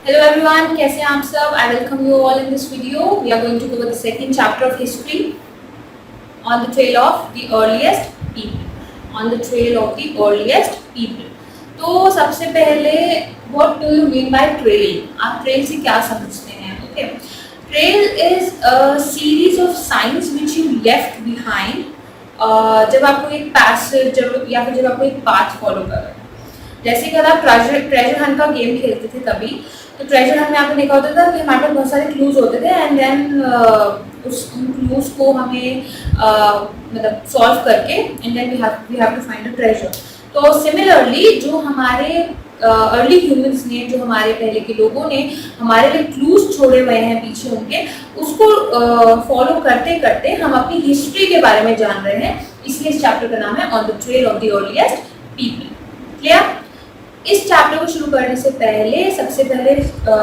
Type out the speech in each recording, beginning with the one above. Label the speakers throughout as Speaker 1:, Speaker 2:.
Speaker 1: Hello everyone, कैसे हैं आप सब? I welcome you all in this video. We are going to cover the second chapter of history on the trail of the earliest people. On the trail of the earliest people. तो सबसे पहले what do you mean by trail? आप trail से क्या समझते हैं? Okay. Trail is a series of signs which you left behind. जब आपको एक passage या फिर जब आपको एक path follow कर रहे हैं. जैसे कि अगर आप ट्रेजर हंट का गेम खेलते थे तभी, तो ट्रेजर हंट में आपने देखा होता था कि हमारे पास बहुत सारे क्लूज होते थे एंड देन उन क्लूज को हमें मतलब सॉल्व करके and then we have to find a treasure. तो सिमिलरली जो हमारे अर्ली ह्यूमंस ने, जो हमारे पहले के लोगों ने हमारे लिए क्लूज छोड़े हुए हैं पीछे उनके, उसको फॉलो करते करते हम अपनी हिस्ट्री के बारे में जान रहे हैं। इसलिए इस चैप्टर का नाम है on the trail of the earliest people. Clear? इस चैप्टर को शुरू करने से पहले सबसे पहले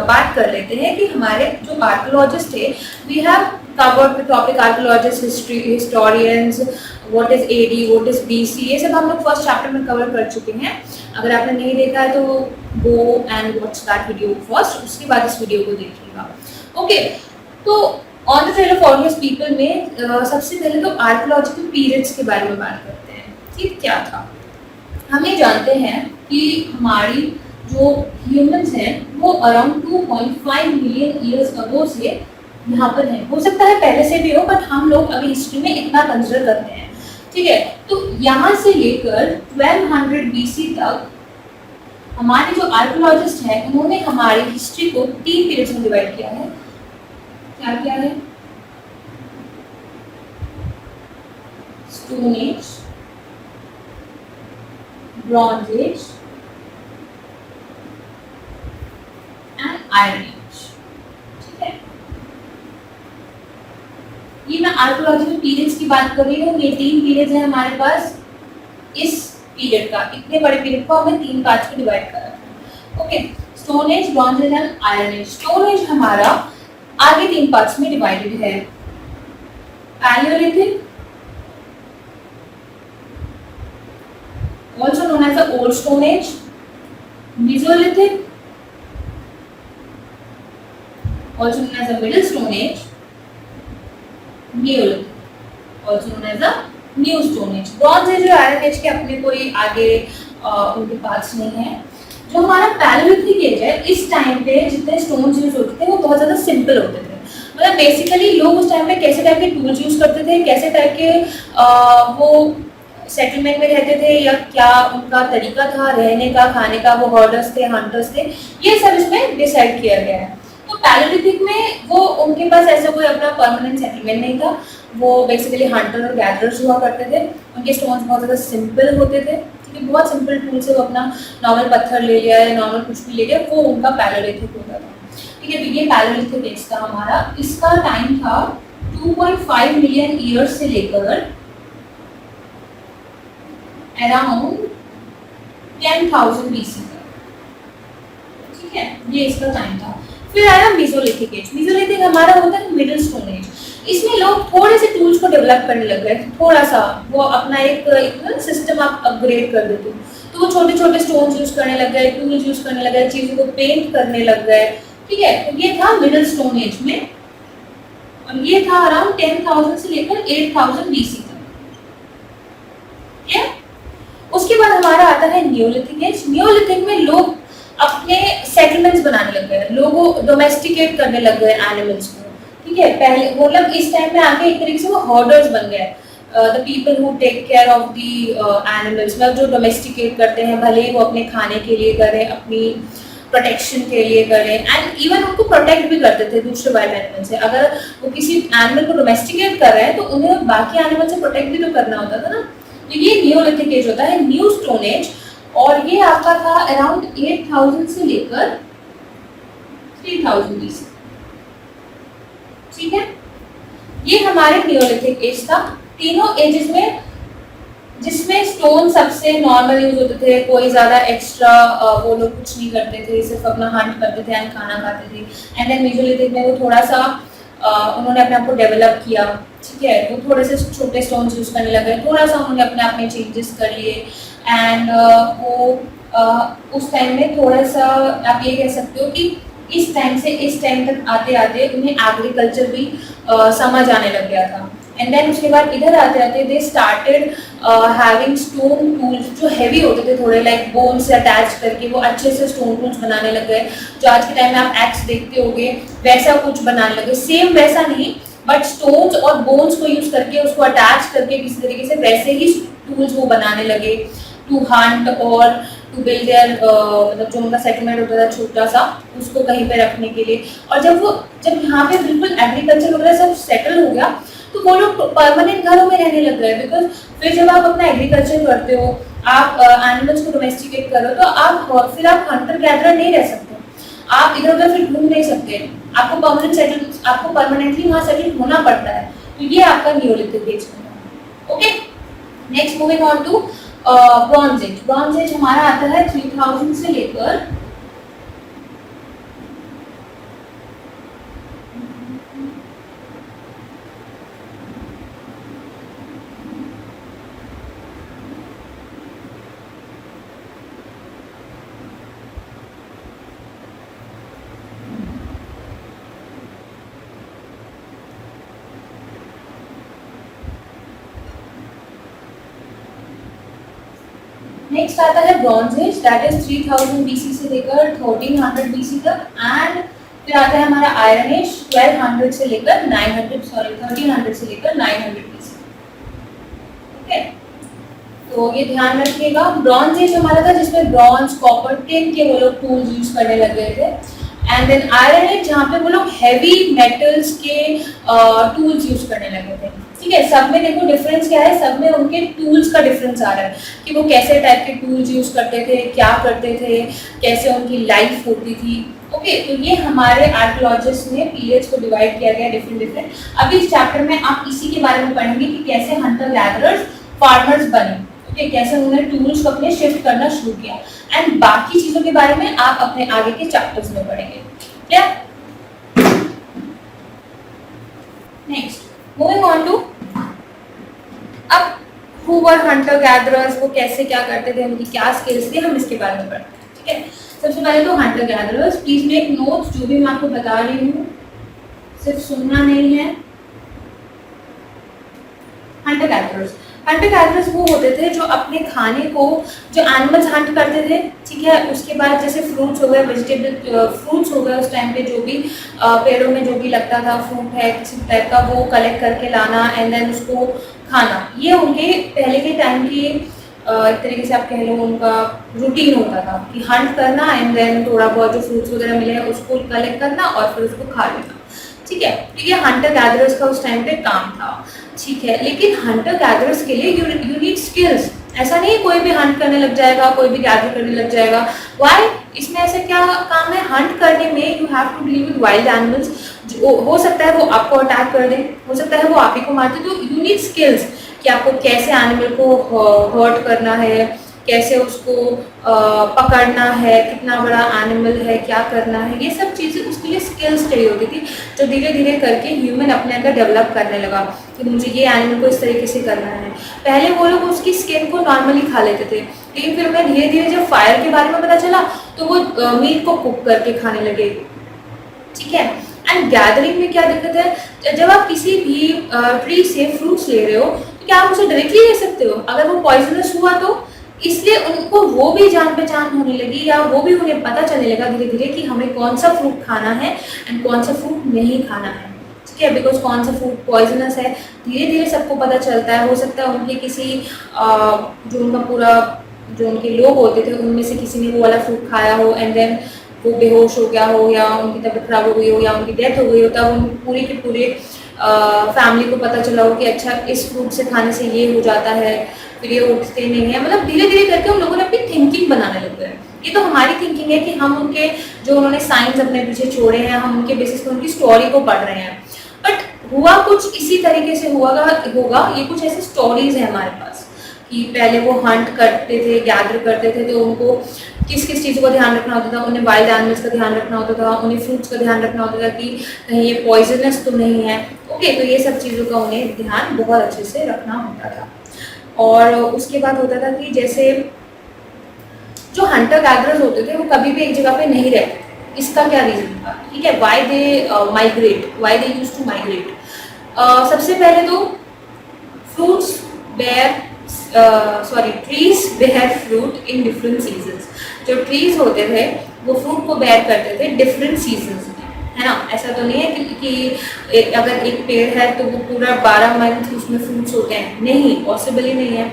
Speaker 1: बात कर लेते हैं कि हमारे जो आर्कियोलॉजिस्ट थे, we have covered the topic archaeologist, history, historians, what is AD, what is BC, ये सब हम लोग फर्स्ट चैप्टर में कवर कर चुके हैं। अगर आपने नहीं देखा है तो go and watch that video first, उसके बाद इस वीडियो को देखिएगा। ओके, तो on the trail of earliest people में सबसे पहले तो आर्कियोलॉजिकल पीरियड्स के बारे में बात करते हैं कि क्या था। हम ये जानते हैं कि हमारी जो ह्यूमंस हैं वो अराउंड 2.5 मिलियन ईयर्स अगो से यहाँ पर हैं। हो सकता है पहले से भी हो, बट हम लोग अभी हिस्ट्री में इतना कंसिडर करते हैं। ठीक है, तो यहाँ से लेकर 1200 BC तक हमारे जो आर्कियोलॉजिस्ट हैं उन्होंने हमारी हिस्ट्री को 3 पीरियड्स में डिवाइड किया है। क्या क्या है? Stone age, bronze age and iron age. ठीक है, ये मैं आर्कियोलॉजिकल पीरियड्स की बात कर रही हूँ। ये 3 पीरियड्स हैं हमारे पास। इस पीरियड का, इतने बड़े पीरियड को हमने 3 पार्ट्स में डिवाइड करा है। Okay, stone age, bronze age and iron age. Stone age हमारा आगे 3 पार्ट्स में डिवाइडेड है। Palaeolithic, also known as the old stone age, mesolithic, also known as the middle stone age, neolithic, also known as the new stone age। bronze age और iron age के अपने कोई आगे उनके पास नहीं है। जो हमारा पैलियोलिथिक एज है, इस टाइम पे जितने स्टोन्स यूज होते थे वो बहुत ज्यादा सिंपल होते थे। मतलब बेसिकली लोग उस टाइम पे कैसे टाइप के टूल्स यूज करते थे, कैसे टाइप के वो सेटलमेंट में रहते थे, या क्या उनका तरीका था रहने का, खाने का, वो हर्डर्स थे, हंटर्स थे, ये सब इसमें डिसाइड किया गया है। तो पैलियोलिथिक में वो उनके पास ऐसा कोई अपना परमानेंट सेटलमेंट नहीं था। वो बेसिकली हंटर और गैदरर्स हुआ करते थे। उनके स्टोन्स बहुत ज़्यादा सिंपल होते थे। ठीक है, बहुत सिंपल टूल से वो अपना नॉर्मल पत्थर ले लिया या नॉर्मल कुछ भी ले लिया, वो उनका पैलियोलिथिक होता था। ठीक है, तो ये पैलियोलिथिक एज था हमारा। इसका टाइम था 2.5 मिलियन ईयर्स से लेकर अराउंड 10,000 BC तक। ठीक है, ये इसका टाइम था। फिर आया मेसोलिथिक एज। मेसोलिथिक हमारा होता है मिडिल स्टोन एज। इसमें लोग थोड़े से टूल्स को डेवलप करने लग गए, थोड़ा सा वो अपना एक सिस्टम आप अपग्रेड कर देते हो, तो वो छोटे छोटे स्टोन्स यूज करने लग गए, टूल्स यूज करने लग गए, चीजों को पेंट करने लग गए। ठीक है, तो ये था मिडिल स्टोन एज में, और ये था अराउंड 10,000 से लेकर 8,000 BC तक। ठीक है, उसके बाद हमारा आता है न्यूलिथिक एज। न्यूलिथिक में लोग अपने सेटलमेंट्स बनाने लग गए, लोगों डोमेस्टिकेट करने लग गए एनिमल्स को। ठीक है, पहले मतलब इस टाइम में आके एक तरीके से वो हॉर्डर्स बन गए, the people who take care of the animals, मतलब जो डोमेस्टिकेट करते हैं, भले ही वो अपने खाने के लिए करें, अपनी प्रोटेक्शन के लिए करें, एंड इवन उनको प्रोटेक्ट भी करते थे दूसरे वाइल्ड एनिमल से। अगर वो किसी एनिमल को डोमेस्टिकेट कर रहे हैं तो उन्हें बाकी एनिमल से प्रोटेक्ट भी तो करना होता था ना। तो ये न्यूलिथिक एज होता है, न्यू स्टोन एज, और ये आपका था अराउंड 8,000 से लेकर 3,000 BC। ठीक है, ये हमारे न्यूलिथिक एज था। तीनों एजेस में जिसमें स्टोन सबसे नॉर्मल यूज होते थे, कोई ज्यादा एक्स्ट्रा वो लोग कुछ नहीं करते थे, सिर्फ अपना हंट करते थे एंड खाना खाते थे। एंड देन मेसोलिथिक में वो थोड़ा सा उन्होंने अपने आप को डेवलप किया। ठीक है, तो थोड़े से छोटे स्टोन्स यूज करने लगे, थोड़ा सा उन्होंने अपने आप में चेंजेस कर लिए, एंड वो उस टाइम में थोड़ा सा आप ये कह सकते हो कि इस टाइम से इस टाइम तक आते आते उन्हें एग्रीकल्चर भी समझ आने लग गया था। एंड देन उसके बाद इधर आते आते they started having stone tools जो हैवी होते थे थोड़े, लाइक बोन से अटैच करके वो अच्छे से स्टोन टूल्स बनाने लग गए। जो आज के टाइम में आप एक्स देखते होगे वैसा कुछ बनाने लगे, सेम वैसा नहीं बट स्टोन्स और बोन्स को यूज करके उसको अटैच करके किसी तरीके से वैसे ही टूल्स वो बनाने लगे टू हंट और टू बिल्ड देयर, मतलब जो उनका सेटलमेंट होता था छोटा सा उसको कहीं पे रखने के लिए। और जब यहाँ पे बिल्कुल एग्रीकल्चर वगैरह सब सेटल हो गया तो वो लोग परमानेंट घरों में रहने लग गए। बिकॉज फिर जब आप अपना एग्रीकल्चर करते हो, आप एनिमल्स को डोमेस्टिकेट करो, तो फिर आप हंटर गैदरर नहीं रह सकते, आप इधर उधर फिर घूम नहीं सकते, आपको परमानेंटली वहाँ सेटल होना पड़ता है। तो ये आपका नियोलिथिक एज है। Okay, next moving on to bronze age. Bronze age हमारा आता है 3000 से लेकर नेक्स्ट आता है bronze age, that is 3000 BC से लेकर 1300 बीसी तक। एंड फिर आता है हमारा आयरन एज 1300 से लेकर 900 बीसी। ओके, तो ये ध्यान रखिएगा। ब्रॉन्ज एज हमारा था जिसमें ब्रॉन्ज, कॉपर, टिन के वो लोग टूल्स यूज करने लग गए थे। एंड देन आयरन एज जहाँ पे वो लोग हैवी मेटल्स के टूल्स यूज करने लगे थे। ठीक है, सब में देखो डिफरेंस क्या है, सब में उनके टूल्स का डिफरेंस आ रहा है कि वो कैसे टाइप के टूल्स यूज करते थे, क्या करते थे, कैसे उनकी लाइफ होती थी। ओके, तो ये हमारे आर्कियोलॉजिस्ट ने पीरियड्स को डिवाइड किया गया डिफरेंट। अभी इस चैप्टर में आप इसी के बारे में पढ़ेंगे कि कैसे हंटर गैदरर्स फार्मर्स बने, ओके, कैसे उन्होंने टूल्स अपने शिफ्ट करना शुरू किया। एंड बाकी चीजों के बारे में आप अपने आगे के चैप्टर्स में पढ़ेंगे। क्या नेक्स्ट मूविंग ऑन टू, अब हु वर हंटर गैदरर्स, वो कैसे क्या करते थे, उनकी क्या स्किल्स थी, हम इसके बारे में पढ़ते हैं। ठीक है, सबसे पहले तो Hunter gatherers, please make notes, जो भी मैं आपको बता रही हूँ सिर्फ सुनना नहीं है। हंटर गैदरर्स वो होते थे जो अपने खाने को, जो एनिमल्स हंट करते थे, ठीक है, उसके बाद जैसे फ्रूट्स हो गए, वेजिटेबल फ्रूट्स हो गए, उस टाइम पे जो भी पेड़ों में जो भी लगता था फ्रूट है किसी टाइप का, वो कलेक्ट करके लाना एंड देन उसको खाना। ये उनके पहले के टाइम की एक तरीके से आप कह लो उनका रूटीन होता था कि हंट करना एंड देन थोड़ा बहुत जो फ्रूट्स वगैरह मिले हैं उसको कलेक्ट करना और फिर उसको खा लेना। ठीक है, तो ये हंटर गैदरर्स का उस टाइम पे काम था। ठीक है, लेकिन हंटर गैदरर्स के लिए यू नीड स्किल्स। ऐसा नहीं कोई भी हंट करने लग जाएगा, कोई भी गैदर करने लग जाएगा। व्हाई? इसमें ऐसा क्या काम है, हंट करने में you have to deal with wild animals. हो सकता है वो आपको अटैक कर दे, हो सकता है वो आप ही को मार दे। तो यू नीड स्किल्स कि आपको कैसे एनिमल को हर्ट करना है, कैसे उसको पकड़ना है, कितना बड़ा एनिमल है, क्या करना है, ये सब चीज़ें उसके लिए स्किल्स चाहिए होती थी, जो धीरे धीरे करके ह्यूमन अपने अंदर डेवलप करने लगा कि मुझे ये एनिमल को इस तरीके से करना है। पहले वो लोग उसकी स्किन को नॉर्मली खा लेते थे, लेकिन फिर उन्हें धीरे धीरे जब फायर के बारे में पता चला तो वो मीट को कुक करके खाने लगे। ठीक है, एंड गैदरिंग में क्या दिक्कत है, जब आप किसी भी ट्री से फ्रूट्स ले रहे हो तो क्या आप उसे डायरेक्टली ले सकते हो? अगर वो पॉइजनस हुआ तो इसलिए उनको वो भी जान पहचान होने लगी, या वो भी उन्हें पता चलने लगा धीरे धीरे कि हमें कौन सा फ्रूट खाना है एंड कौन सा फ्रूट नहीं खाना है। ठीक है, बिकॉज कौन सा फ्रूट पॉइजनस है धीरे धीरे सबको पता चलता है। हो सकता है उनके किसी जो उनका पूरा जो उनके लोग होते थे उनमें से किसी ने वो वाला फ्रूट खाया हो एंड देन वो बेहोश हो गया हो, या उनकी तबीयत खराब हो गई हो, या उनकी डेथ हो गई हो, तब उन पूरे के पूरे फैमिली को पता चला हो कि अच्छा इस फ्रूट से खाने से ये हो जाता है, फिर ये उठते नहीं है। मतलब धीरे धीरे करके हम लोगों ने अपनी थिंकिंग बनाने लग गए। ये तो हमारी थिंकिंग है कि हम उनके जो उन्होंने साइंस अपने पीछे छोड़े हैं, हम उनके बेसिस पर उनकी स्टोरी को पढ़ रहे हैं। बट हुआ कुछ इसी तरीके से होगा। ये कुछ ऐसी स्टोरीज है हमारे पास कि पहले वो हंट करते थे, गैदर करते थे, तो उनको किस किस चीज़ों का ध्यान रखना होता था। उन्हें वाइल्ड एनिमल्स का ध्यान रखना होता था, उन्हें फ्रूट्स का ध्यान रखना होता था कि कहीं ये पॉइजनस तो नहीं है। ओके, तो ये सब चीज़ों का उन्हें ध्यान बहुत अच्छे से रखना होता था। और उसके बाद होता था कि जैसे जो हंटर गैदरर्स होते थे वो कभी भी एक जगह पे नहीं रहते थे। इसका क्या रीज़न था, ठीक है, why they migrate, why they use to migrate. सबसे पहले तो fruits bear trees bear fruit in different seasons। जो trees होते थे वो fruit को bear करते थे different seasons में, है ना। ऐसा तो नहीं है कि अगर एक पेड़ है तो वो पूरा 12 मंथ उसमें फ्रूट्स होते हैं, नहीं, पॉसिबल ही नहीं है।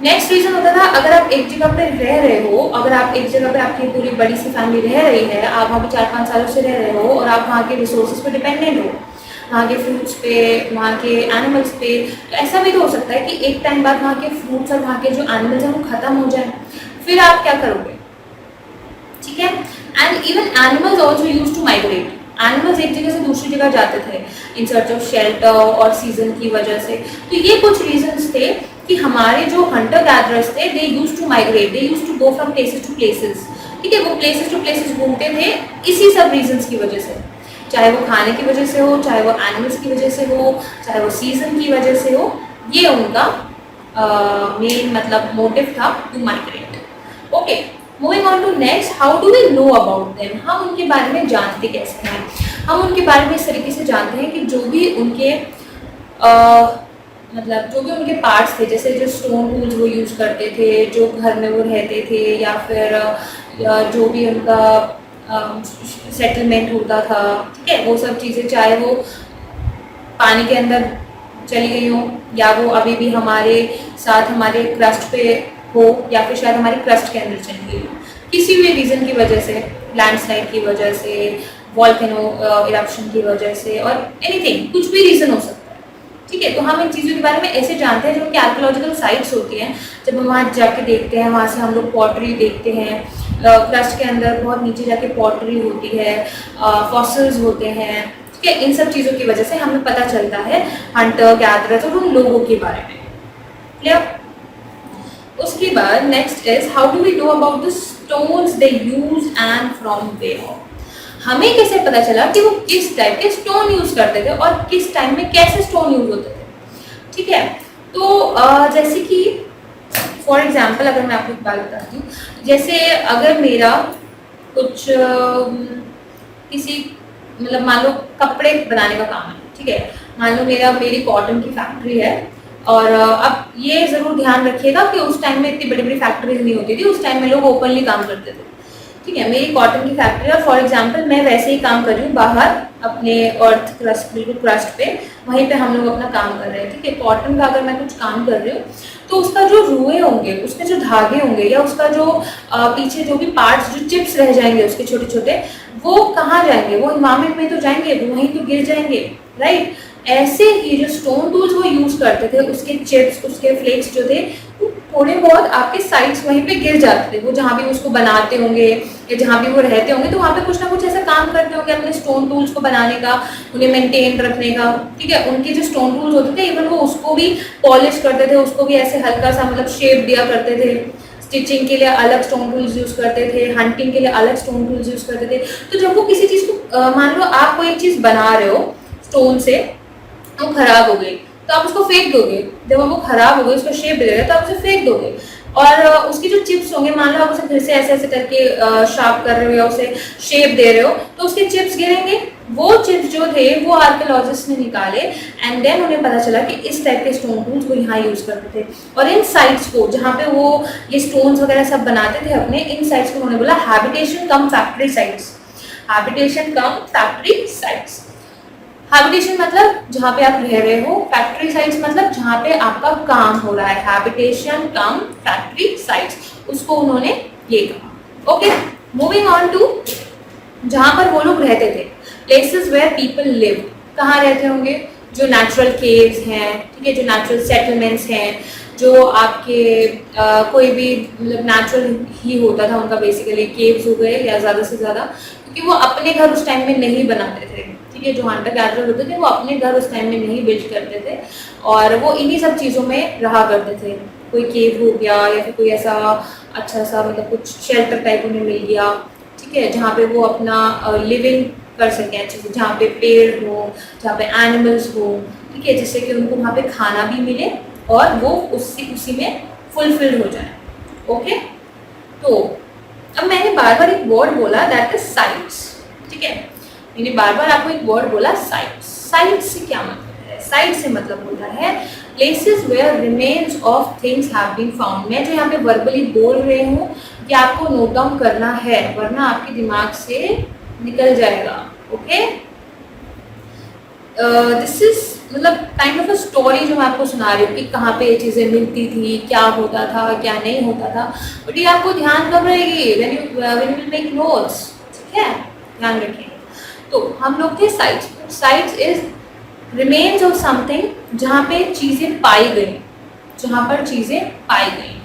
Speaker 1: नेक्स्ट रीजन होता था, अगर आप एक जगह पे रह रहे हो, अगर आप एक जगह पे आपकी पूरी बड़ी सी फैमिली रह रही है, आप वहाँ पे 4-5 सालों से रह रहे हो और आप वहाँ के रिसोर्सेज पे डिपेंडेंट हो, वहाँ के फ्रूट्स पे, वहाँ के एनिमल्स पे, तो ऐसा भी तो हो सकता है कि एक टाइम बाद वहाँ के फ्रूट्स और वहाँ के जो एनिमल्स हैं वो खत्म हो जाए, फिर आप क्या करोगे, ठीक है। And even animals also use to migrate. Animals एक जगह से दूसरी जगह जाते थे इन सर्च ऑफ शेल्टर और सीजन की वजह से। तो ये कुछ रीजंस थे कि हमारे जो हंटर गैदरर्स थे they use to migrate, they use to go from places to places, ठीक है, वो प्लेसेस टू प्लेसेस घूमते थे इसी सब रीजंस की वजह से, चाहे वो खाने की वजह से हो, चाहे वो एनिमल्स की वजह से हो, चाहे वो सीजन की वजह से हो, ये उनका मेन मतलब मोटिव था to migrate. Okay, moving on to next, how do we know about them, हम उनके बारे में जानते कैसे हैं। हम उनके बारे में इस तरीके से जानते हैं कि जो भी उनके मतलब जो भी उनके पार्ट्स थे, जैसे जो स्टोन टूल्स वो यूज़ करते थे, जो घर में वो रहते थे, या फिर जो भी उनका सेटलमेंट होता था, ठीक है, वो सब चीज़ें, चाहे वो पानी के अंदर चली गई हो या वो अभी भी हमारे साथ हमारे क्रस्ट पे हो या फिर शायद हमारी क्रस्ट के अंदर चली गई हो, किसी भी रीज़न की वजह से, लैंडस्लाइड की वजह से, वॉल्केनो इरप्शन की वजह से, और एनीथिंग, कुछ भी रीज़न हो सकता है, ठीक है। तो हम इन चीज़ों के बारे में ऐसे जानते हैं, जो उनकी आर्कियोलॉजिकल साइट्स होती हैं, जब हम वहाँ जाके देखते हैं, वहाँ से हम लोग पॉटरी देखते हैं, क्रस्ट के अंदर बहुत नीचे जाके पॉटरी होती है, फॉसिल्स होते हैं, ठीक है, इन सब चीज़ों की वजह से हमें पता चलता है हंटर गैदरर्स और उन लोगों के बारे में। क्लियर? उसके बाद next is, how do we know about the stones they use and from where. हमें कैसे पता चला कि वो किस टाइप के स्टोन यूज करते थे और किस टाइम में कैसे स्टोन यूज होते थे, ठीक है। तो जैसे कि फॉर एग्जाम्पल अगर मैं आपको एक बात बताती हूँ, जैसे अगर मेरा कुछ किसी मतलब मान लो कपड़े बनाने का काम है, ठीक है, मान लो मेरी कॉटन की फैक्ट्री है, और अब ये ज़रूर ध्यान रखिएगा कि उस टाइम में इतनी बड़ी बड़ी फैक्ट्रीज नहीं होती थी, उस टाइम में लोग ओपनली काम करते थे, ठीक है। मेरी कॉटन की फैक्ट्री, और फॉर एग्जांपल मैं वैसे ही काम कर रही हूँ बाहर अपने अर्थ क्रस्ट, बिल्कुल क्रस्ट पे, वहीं पे हम लोग अपना काम कर रहे हैं, ठीक है। कॉटन का अगर मैं कुछ काम कर रही हूँ तो उसका जो रुए होंगे, उसके जो धागे होंगे, या उसका जो पीछे जो भी पार्ट्स, जो चिप्स रह जाएंगे उसके छोटे छोटे, वो कहाँ जाएंगे, वो इन्वायरमेंट में तो जाएंगे, वो वहीं तो गिर जाएंगे, राइट। ऐसे ही जो स्टोन टूल्स वो यूज करते थे, उसके चिप्स, उसके फ्लेक्स जो थे, वो थोड़े बहुत आपके साइड्स वहीं पे गिर जाते थे, वो जहाँ भी उसको बनाते होंगे या जहाँ भी वो रहते होंगे, तो वहाँ पे कुछ ना कुछ ऐसा काम करते होंगे अपने स्टोन टूल्स को बनाने का, उन्हें मेंटेन रखने का, ठीक है। उनके जो स्टोन टूल्स होते थे, इवन वो उसको भी पॉलिश करते थे, उसको भी ऐसे हल्का सा मतलब शेप दिया करते थे, स्टिचिंग के लिए अलग स्टोन टूल्स यूज करते थे, हंटिंग के लिए अलग स्टोन टूल्स यूज करते थे। तो जब वो किसी चीज़ को मान लो आप कोई एक चीज़ बना रहे हो स्टोन से, वो खराब हो गई तो आप उसको फेंक दोगे, जब वो खराब हो गई, उसका शेप बिगड़ेगा तो आप उसे फेंक दोगे, और उसकी जो चिप्स होंगे, मान लो आप उसे फिर से ऐसे ऐसे करके शार्प कर रहे हो या उसे शेप दे रहे हो, तो उसके चिप्स गिरेंगे। वो चिप्स जो थे वो आर्कियोलॉजिस्ट ने निकाले, एंड देन उन्हें पता चला कि इस टाइप के स्टोन टूल्स वो यहाँ यूज करते थे, और इन साइट्स को जहाँ पे वो ये स्टोन्स वगैरह सब बनाते थे अपने, इन साइट्स को उन्होंने बोला हैबिटेशन कम फैक्ट्री साइट्स। हैबिटेशन कम फैक्ट्री साइट्स। हैबिटेशन मतलब जहाँ पे आप रह रहे हो, फैक्ट्री साइट्स मतलब जहाँ पे आपका काम हो रहा है, हैबिटेशन कम फैक्ट्री साइट्स, उसको उन्होंने ये कहा। ओके, मूविंग ऑन टू जहाँ पर वो लोग रहते थे, प्लेसेस वेयर पीपल लिव, कहाँ रहते होंगे, जो नेचुरल केव्स हैं, ठीक है, जो नेचुरल सेटलमेंट्स हैं, जो आपके कोई भी मतलब नेचुरल ही होता था उनका, बेसिकली केव्स हो गए या ज़्यादा से ज़्यादा, क्योंकि वो अपने घर उस टाइम में नहीं बनाते थे, ठीक है। जो हंटर गैदरर होते थे वो अपने घर उस टाइम में नहीं बिल्ड करते थे, और वो इन्हीं सब चीज़ों में रहा करते थे। कोई केव हो गया या फिर कोई ऐसा अच्छा सा मतलब कुछ शेल्टर टाइप उन्हें मिल गया, ठीक है, जहाँ पे वो अपना लिविंग कर सकें अच्छे से, जहाँ पे पेड़ हो, जहाँ पे एनिमल्स हो, ठीक है, जिससे कि उनको वहाँ पे खाना भी मिले और वो उसी में फुलफिल हो जाए। ओके, तो अब मैंने बार बार एक वर्ड बोला दैट इज साइट्स, ठीक है, मैंने बार बार आपको एक वर्ड बोला साइट्स। साइट्स से क्या मतलब है? साइट से मतलब होता है places where remains of things have been found. मैं जो यहाँ पे वर्बली बोल रही हूँ कि आपको नोट डाउन करना है, वरना आपके दिमाग से निकल जाएगा। ओके, दिस इज मतलब काइंड ऑफ अ स्टोरी जो मैं आपको सुना रही हूँ कि कहाँ पे ये चीज़ें मिलती थी, क्या होता था, क्या नहीं होता था, बट ये आपको ध्यान कब रहेगी? When you will make notes, ठीक है, ध्यान रखिए। तो हम लोग थे sites. Sites is remains of something, जहाँ पे चीज़ें पाई गई, जहाँ पर चीज़ें पाई गई,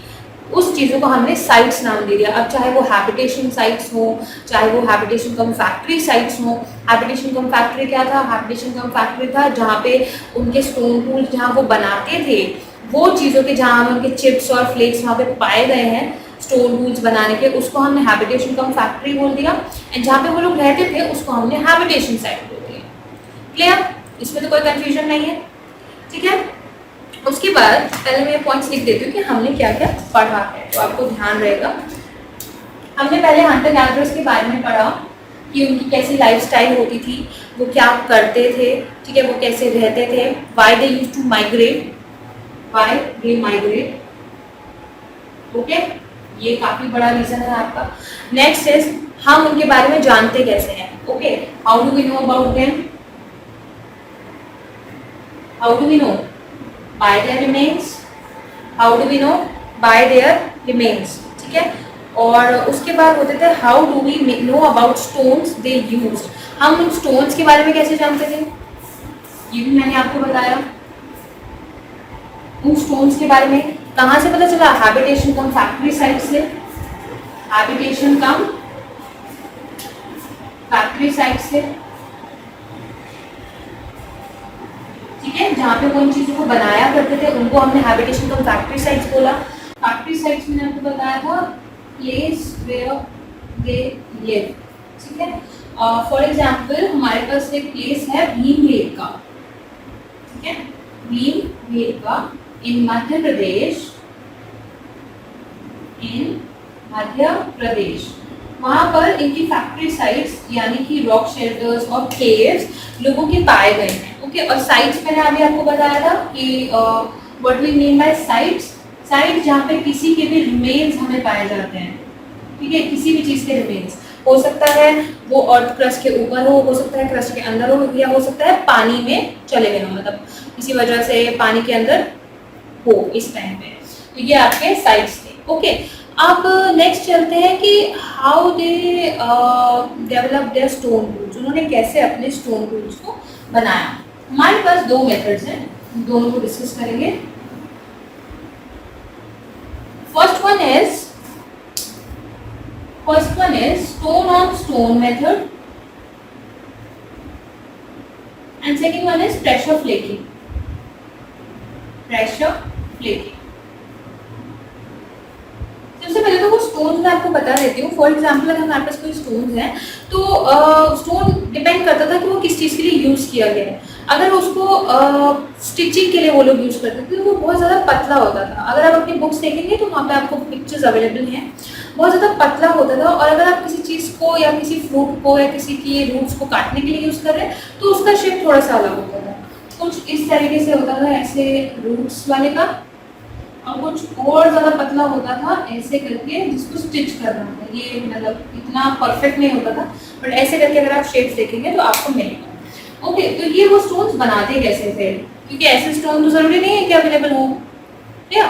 Speaker 1: उस चीज़ों को हमने साइट्स नाम दे दिया। अब चाहे वो हैबिटेशन साइट्स हो, चाहे वो हैबिटेशन कम फैक्ट्री साइट्स हो। हैबिटेशन कम फैक्ट्री क्या था? हैबिटेशन कम फैक्ट्री था जहाँ पे उनके स्टोन टूल्स जहाँ वो बनाते थे, वो चीज़ों के जहाँ उनके चिप्स और फ्लेक्स वहाँ पे पाए गए हैं स्टोन टूल्स बनाने के, उसको हमने हैबिटेशन कम फैक्ट्री बोल दिया। एंड जहाँ पे वो लोग रहते थे उसको हमने हैबिटेशन साइट बोल दिया। क्लियर? इसमें तो कोई कंफ्यूजन नहीं है, ठीक है। उसके बाद पहले मैं पॉइंट्स लिख देती हूँ कि हमने क्या क्या पढ़ा है, तो आपको ध्यान रहेगा। हमने पहले हंटर गैदरर्स के बारे में पढ़ा कि उनकी कैसी लाइफस्टाइल होती थी, वो क्या करते थे, ठीक है, वो कैसे रहते थे, why they used to migrate, why they migrate. Okay, ये काफी बड़ा रीजन है आपका। नेक्स्ट इज हम उनके बारे में जानते कैसे हैं। Okay, how do we know about them? How do we know? by their remains. How do we know? by their remains, ठीक है। और उसके बाद होते थे how do we know about stones they used। हम उन stones के बारे में कैसे जानते थे? ये भी मैंने आपको बताया। उन stones के बारे में कहाँ से पता चला? हैबिटेशन कम फैक्ट्री साइट से। हैबिटेशन कम फैक्ट्री साइट से, ठीक है, जहाँ पे वो इन चीज़ों को बनाया करते थे उनको हमने हैबिटेशन कम फैक्ट्री साइट्स बोला। फैक्ट्री साइट्स मैंने आपको बताया था प्लेस वेयर दे लिव, ठीक है। फॉर एग्जांपल हमारे पास एक प्लेस है भीमबेटका, ठीक है, भीमबेटका इन मध्य प्रदेश, इन मध्य प्रदेश। वहाँ पर इनकी फैक्ट्री साइट्स यानी कि रॉक शेल्टर्स और केव्स लोगों के पाए गए हैं। ओके, और साइट्स मैंने अभी आपको बताया था कि what we mean by sites, sites जहाँ पे किसी के भी रिमेन्स हमें पाए जाते हैं, ठीक है, किसी भी चीज़ के रिमेन्स। हो सकता है वो अर्थ क्रस्ट के ऊपर हो सकता है क्रस्ट के अंदर हो, या हो सकता है पानी में चले गए हो, मतलब किसी वजह से पानी के अंदर हो इस टाइम पे। तो ये आपके साइट्स थे। ओके, अब नेक्स्ट चलते हैं कि how they develop their stone tools, उन्होंने कैसे अपने स्टोन टूल्स को बनाया। हमारे पास दो मेथड्स हैं, दोनों को डिस्कस करेंगे। First one is stone on stone method and second one is pressure flaking. Pressure flaking, सबसे पहले तो वो स्टोन मैं आपको बता देती हूँ। फॉर एग्जाम्पल अगर हमारे पास कोई स्टोन है तो स्टोन डिपेंड करता था कि वो किस चीज़ के लिए यूज़ किया गया है। अगर उसको स्टिचिंग के लिए वो लोग यूज़ करते थे तो वो बहुत ज़्यादा पतला होता था। अगर आप अपनी बुक्स देखेंगे तो वहाँ पे आपको पिक्चर्स अवेलेबल हैं, बहुत ज़्यादा पतला होता था। और अगर आप किसी चीज़ को या किसी फ्रूट को या किसी की रूट्स को काटने के लिए यूज़ कर रहे हैं तो उसका शेप थोड़ा सा अलग होता था। कुछ इस तरीके से होता था, ऐसे रूट्स वाले का, और कुछ और ज़्यादा पतला होता था ऐसे करके जिसको स्टिच करना था। ये मतलब इतना परफेक्ट नहीं होता था, बट ऐसे करके अगर आप शेप्स देखेंगे तो आपको मिलेगा। ओके, तो ये वो स्टोन्स बनाते कैसे थे, क्योंकि ऐसे स्टोन तो ज़रूरी नहीं है कि अवेलेबल हो, ठीक है।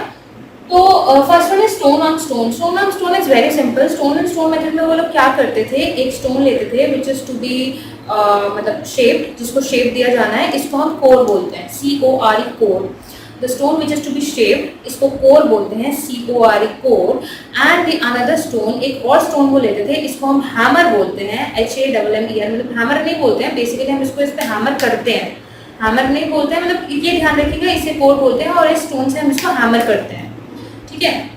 Speaker 1: तो first one is stone on stone. Stone on stone is very simple. Stone and stone method में वो लोग क्या करते थे, एक स्टोन लेते थे विच इज टू बी मतलब शेप्ड, जिसको शेप दिया जाना है, इसको हम कोर बोलते हैं, CORE core. The stone which is to be shaped, इसको कोर बोलते हैं, CORE core. And the another stone, एक और स्टोन को लेते थे, इसको हम हैमर बोलते हैं, HAMMER। मतलब हैमर नहीं बोलते हैं, बेसिकली हम इसको इस पर हैमर करते हैं, हैमर नहीं बोलते हैं। मतलब ये ध्यान रखिएगा, इसे कोर बोलते हैं और इस स्टोन से हम इसको हैमर करते हैं, ठीक है।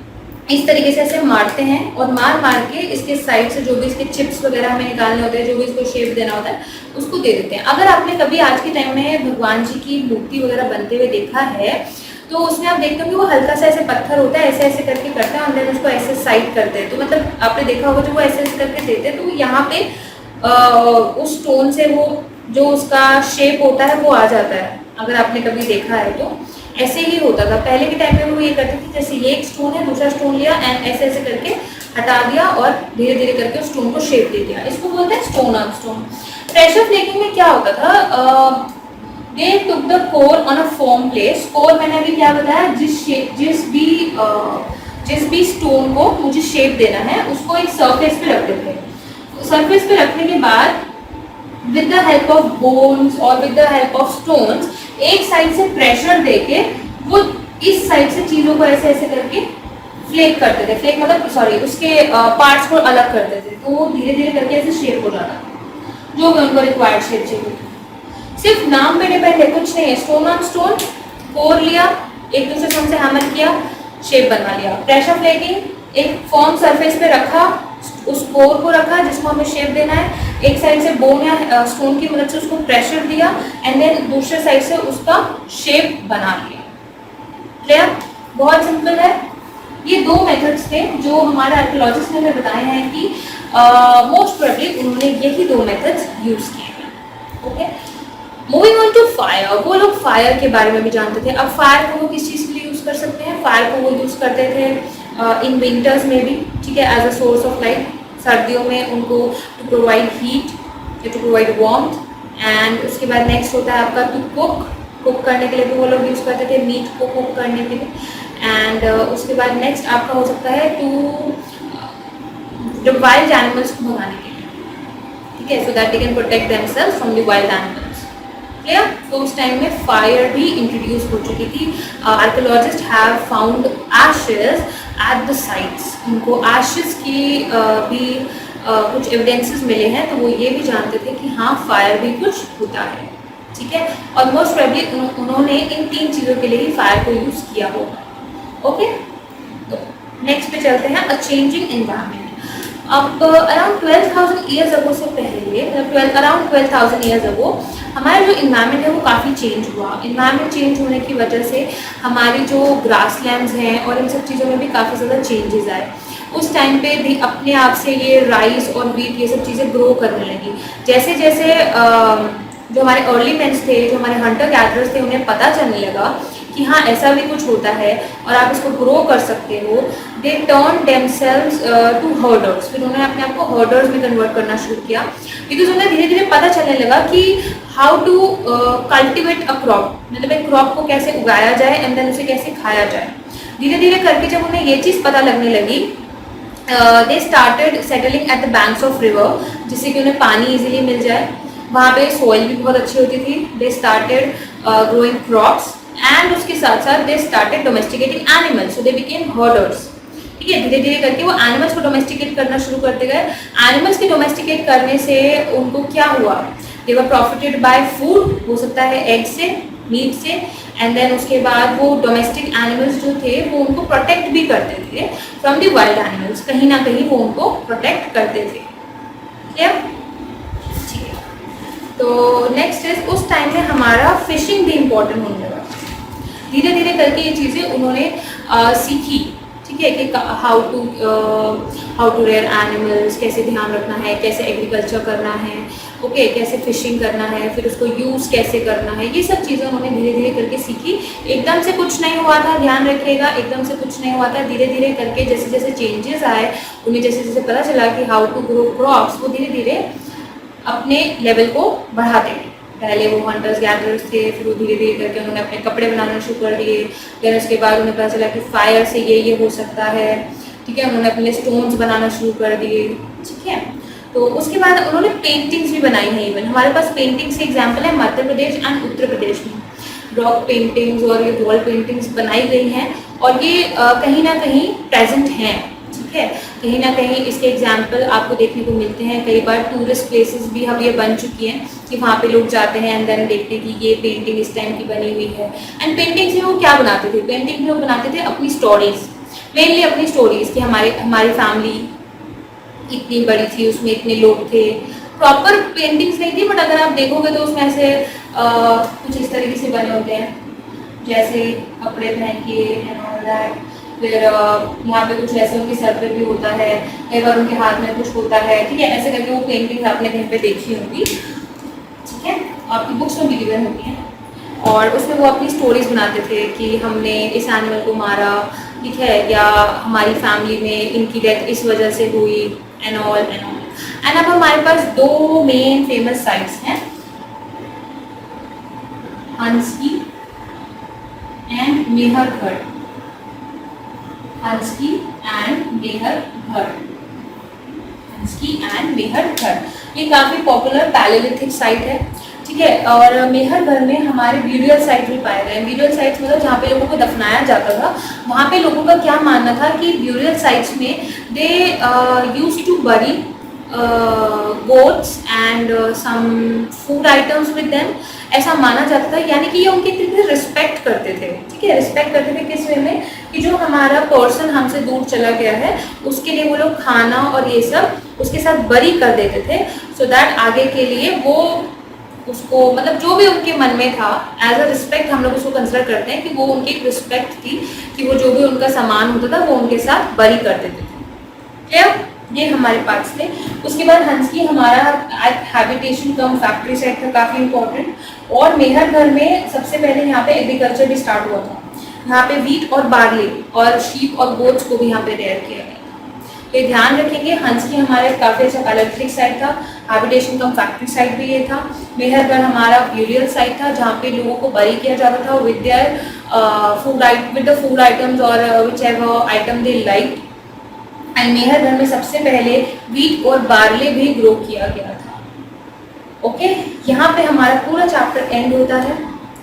Speaker 1: इस तरीके से ऐसे मारते हैं और मार के इसके साइड से जो भी इसके चिप्स वगैरह हमें निकालने होते हैं, जो भी इसको शेप देना होता है, उसको दे देते हैं। अगर आपने कभी आज के टाइम में भगवान जी की मूर्ति वगैरह बनते हुए देखा है तो उसमें आप देखते हो कि वो हल्का सा ऐसे पत्थर होता है, ऐसे ऐसे करके करता है, और देन उसको ऐसे साइड करते हैं। तो मतलब आपने देखा होगा जब वो ऐसे ऐसे करके देते हैं तो यहाँ पे उस स्टोन से वो जो उसका शेप होता है वो आ जाता है। अगर आपने कभी देखा है तो ऐसे ही होता था पहले के टाइम में। वो ये करते थे जैसे ये एक स्टोन है, दूसरा स्टोन लिया एंड ऐसे ऐसे करके हटा दिया और धीरे धीरे करके उस स्टोन को शेप दे दिया। इसको बोलते हैं stone on stone. Pressure flaking में क्या होता था, they took the core on a form place. Core मैंने अभी क्या बताया, जिस भी स्टोन को मुझे शेप देना है उसको एक सरफेस पे रखते थे। सरफेस पे रखने के बाद with the help of bones और with the help of stones एक साइड से प्रेशर देके वो इस साइड से चीजों को ऐसे ऐसे करके फ्लेक करते थे। फ्लेक मतलब सॉरी उसके पार्ट्स को अलग करते थे, तो वो धीरे धीरे करके ऐसे शेप हो जाता था जो भी उनको रिक्वायर्ड शेप चाहिए। सिर्फ नाम पे डिपेंड है, कुछ नहीं है। स्टोन ऑन स्टोन, कोर लिया, एक दूसरे स्टोन से हैमर किया, शेप बना लिया। प्रेशर फ्लेकिंग, एक फॉर्म सरफेस पे रखा, उस कोर को रखा जिसको हमें शेप देना है, एक साइड से बोन या स्टोन की मदद से उसको प्रेशर दिया एंड देन दूसरे साइड से उसका शेप बना लिया। क्लियर? बहुत सिंपल है। ये दो मेथड्स थे जो हमारे आर्कियोलॉजिस्ट ने हमें बताए हैं कि मोस्ट प्रोबेबली उन्होंने यही दो मेथड्स यूज किए हैं। Okay, moving on to fire. वो लोग फायर के बारे में भी जानते थे। अब फायर को वो किस चीज़ के लिए यूज़ कर सकते हैं? फायर को वो यूज़ करते थे इन विंटर्स में भी, ठीक है, as a source of light. सर्दियों में उनको टू प्रोवाइड हीट या टू प्रोवाइड वार्मथ। एंड उसके बाद नेक्स्ट होता है आपका टू कुक करने के लिए भी वो लोग यूज़ करते थे, मीट को कुक करने के लिए। एंड उसके बाद नेक्स्ट आपका हो सकता है टू जब वाइल्ड एनिमल्स को भगाने के लिए, ठीक है, so that they can protect themselves from the wild animals. Clear? तो उस टाइम में फायर भी इंट्रोड्यूस हो चुकी थी। Archaeologist have found ashes at the sites. उनको एशेस की भी कुछ एविडेंसेस मिले हैं, तो वो ये भी जानते थे कि हाँ फायर भी कुछ होता है, ठीक है। और मोस्ट प्रोबेबली उन्होंने इन तीन चीज़ों के लिए ही फायर को यूज़ किया होगा। ओके, तो नेक्स्ट पे चलते हैं, अ चेंजिंग एनवायरनमेंट। अब अराउंड 12,000 ईयर्स अगो से पहले, अराउंड 12,000 ईयर्स अगो हमारा जो इन्वायरमेंट है वो काफ़ी चेंज हुआ। इन्वायरमेंट चेंज होने की वजह से हमारी जो ग्रासलैंड्स हैं और इन सब चीज़ों में भी काफ़ी ज़्यादा चेंजेस आए। उस टाइम पे भी अपने आप से ये राइस और व्हीट ये सब चीज़ें ग्रो करने लगी। जैसे जैसे जो हमारे अर्ली मेंस थे, जो हमारे हंटर गैदरर्स थे, उन्हें पता चलने लगा कि हाँ ऐसा भी कुछ होता है और आप इसको ग्रो कर सकते हो। They turn themselves to herders. फिर उन्होंने अपने आप को हर्डर्स में कन्वर्ट करना शुरू किया, बिकॉज उन्हें धीरे धीरे पता चलने लगा कि how to cultivate a crop, मतलब एक क्रॉप को कैसे उगाया जाए एंड देन उसे कैसे खाया जाए। धीरे धीरे करके जब उन्हें ये चीज़ पता लगने लगी, they started settling at the banks of river, जिससे कि उन्हें पानी इजीली मिल जाए। वहाँ पे सॉइल भी बहुत अच्छी होती थी। They started growing crops and उसके साथ साथ they started domesticating animals, so they became herders. ठीक है, धीरे धीरे करके वो एनिमल्स को डोमेस्टिकेट करना शुरू करते गए। एनिमल्स के डोमेस्टिकेट करने से उनको क्या हुआ, दे वर प्रॉफिटेड बाय फूड, हो सकता है एग से, मीट से, एंड देन उसके बाद वो डोमेस्टिक एनिमल्स जो थे वो उनको प्रोटेक्ट भी करते थे फ्रॉम द वाइल्ड एनिमल्स। कहीं ना कहीं वो उनको प्रोटेक्ट करते थे। ठीक है, तो नेक्स्ट इज उस टाइम में हमारा फिशिंग भी इम्पोर्टेंट होने लगा। धीरे धीरे करके ये चीज़ें उन्होंने सीखी, ठीक है, कि हाउ टू रेयर एनिमल्स, कैसे ध्यान रखना है, कैसे एग्रीकल्चर करना है, ओके, कैसे फिशिंग करना है, फिर उसको यूज़ कैसे करना है। ये सब चीज़ें उन्होंने धीरे धीरे करके सीखी। एकदम से कुछ नहीं हुआ था, ध्यान रखिएगा, एकदम से कुछ नहीं हुआ था। धीरे धीरे करके जैसे जैसे चेंजेस आए, उन्हें जैसे जैसे पता चला कि हाउ टू ग्रो क्रॉप्स, वो धीरे धीरे अपने लेवल को बढ़ाते गए। पहले वो हंटर्स गैदरर्स थे, फिर वो धीरे धीरे करके उन्होंने अपने कपड़े बनाना शुरू कर दिए। फिर उसके बाद उन्हें पता चला कि फायर से ये हो सकता है, ठीक है, उन्होंने अपने स्टोन्स बनाना शुरू कर दिए, ठीक है। तो उसके बाद उन्होंने पेंटिंग्स भी बनाई हैं। इवन हमारे पास पेंटिंग्स के एग्जाम्पल है मध्य प्रदेश एंड उत्तर प्रदेश में। रॉक पेंटिंग्स और ये वॉल पेंटिंग्स बनाई गई हैं और ये कहीं ना कहीं प्रेजेंट हैं, ठीक है। कहीं ना कहीं इसके एग्जाम्पल आपको देखने को मिलते हैं। कई बार टूरिस्ट प्लेसेस भी अब ये बन चुकी हैं कि वहाँ पे लोग जाते हैं एंड देन देखते हैं कि ये पेंटिंग इस टाइम की बनी हुई है। एंड पेंटिंग्स में वो क्या बनाते थे, पेंटिंग में वो बनाते थे अपनी स्टोरीज, मेनली अपनी स्टोरीज कि हमारी फैमिली इतनी बड़ी थी, उसमें इतने लोग थे। प्रॉपर पेंटिंग्स नहीं थी, बट अगर आप देखोगे तो उसमें ऐसे कुछ इस तरीके से बने होते हैं। जैसे कपड़े पहन के एंड ऑल दैट। फिर यहाँ पे कुछ ऐसे उनके सर पे भी होता है, कई बार उनके हाथ में कुछ होता है, ठीक है, ऐसे करके वो पेंटिंग्स आपने कहीं पे देखी होंगी, ठीक है, आपकी बुक्स में भी गिवन होती हैं। और उसमें वो अपनी स्टोरीज बनाते थे कि हमने इस एनिमल को मारा, ठीक है, या हमारी फैमिली में इनकी डेथ इस वजह से हुई and all and all. And अब हमारे पास दो मेन फेमस साइट्स हैं, Hunsgi and Mehrgarh, Hunsgi and Mehrgarh, Hunsgi and Mehrgarh. ये काफ़ी पॉपुलर पैलेलिथिक साइट है, ठीक है। और मेहरगढ़ में हमारे ब्यूरियल साइट भी पाए गए हैं। ब्यूरियल साइट्स मतलब जहाँ पे लोगों को दफनाया जाता था, वहाँ पे लोगों का क्या मानना था कि ब्यूरियल साइट्स में they used to bury goats and some food items with them, ऐसा माना जाता था। यानी कि ये उनके तरह रिस्पेक्ट करते थे, ठीक है, रिस्पेक्ट करते थे किस वे में कि जो हमारा पर्सन हमसे दूर चला गया है उसके लिए वो लोग खाना और ये सब उसके साथ बरी कर देते थे, सो दैट आगे के लिए वो उसको मतलब जो भी उनके मन में था एज अ रिस्पेक्ट हम लोग उसको कंसिडर करते हैं कि वो उनकी एक रिस्पेक्ट थी कि वो जो भी उनका सामान होता था वो उनके साथ बरी कर देते थे। क्लियर? ये हमारे पास थे। उसके बाद हंसकी हमारा हैबिटेशन कम फैक्ट्री साइट था, काफ़ी इंपॉर्टेंट। और मेहरगढ़ में सबसे पहले यहाँ पे एग्रीकल्चर भी स्टार्ट हुआ था। यहाँ पे वीट और बार्ली और शीप और गोट्स को भी यहाँ पे रेयर किया गया था। तो ध्यान रखेंगे, हंसकी हमारे काफ़ी अच्छा पैलेलिथिक साइट था, हैबिटेशन कम फैक्ट्री साइट भी ये था। मेहरगढ़ हमारा ब्यूरियल साइट था जहाँ पे लोगों को बरी किया जाता था विद देयर फूड आइटम्स और which ever item they like. And Mehrgarh में सबसे पहले वीट और बार्ले भी ग्रो किया गया था। ओके, यहाँ पे हमारा पूरा चैप्टर एंड होता है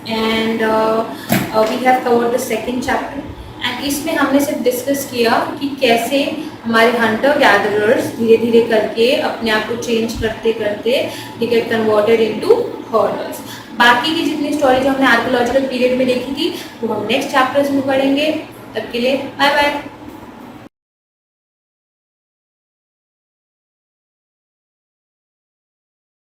Speaker 1: and we have covered the second chapter. And इसमें हमने सिर्फ डिस्कस किया कि कैसे हमारे हंटर गैदरर्स धीरे धीरे करके अपने आप को चेंज करते करते they get converted into herders. बाकी की जितनी स्टोरी जो हमने आर्कियोलॉजिकल पीरियड में देखी थी वो हम नेक्स्ट चैप्टर्स में पढ़ेंगे। तब के लिए बाय बाय।